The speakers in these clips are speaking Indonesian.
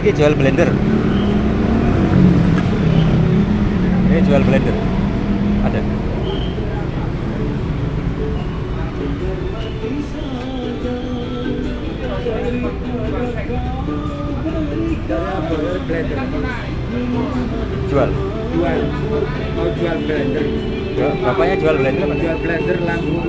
ini jual blender. Ini jual blender. Ada. Blender. Jual. Mau jual blender. Bapaknya jual blender apa? Jual blender lampu.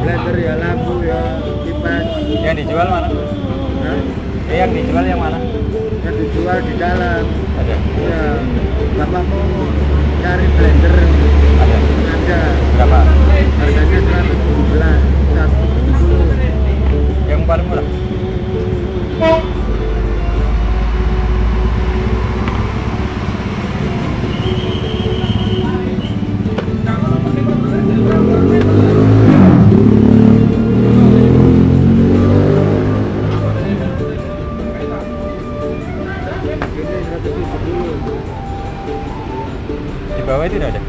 Blender ya lampu ya kipas. Yang dijual mana? Hah? Yang dijual yang mana? Yang dijual di dalam. Ada. Ya, bapak mau cari blender. Ada. Ada. Berapa? Harganya 117, 170. Yang paling murah. Di bawah itu tidak ada?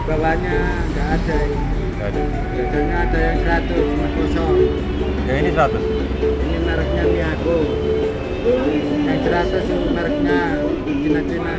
Bawahnya nggak ada. Tidak ada. Biasanya ada yang 100, cuma kosong. Yang ini 100. Ini mereknya Miyako. Yang 100 itu mereknya Cina-Cina.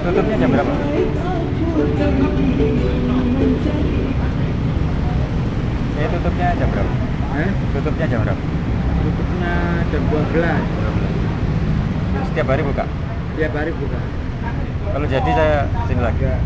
Tutupnya jam berapa? Tutupnya jam berapa? Tutupnya jam berapa? Tutupnya jam 12. Setiap hari buka? Tiap hari buka. Kalau jadi saya sini lagi. Ya.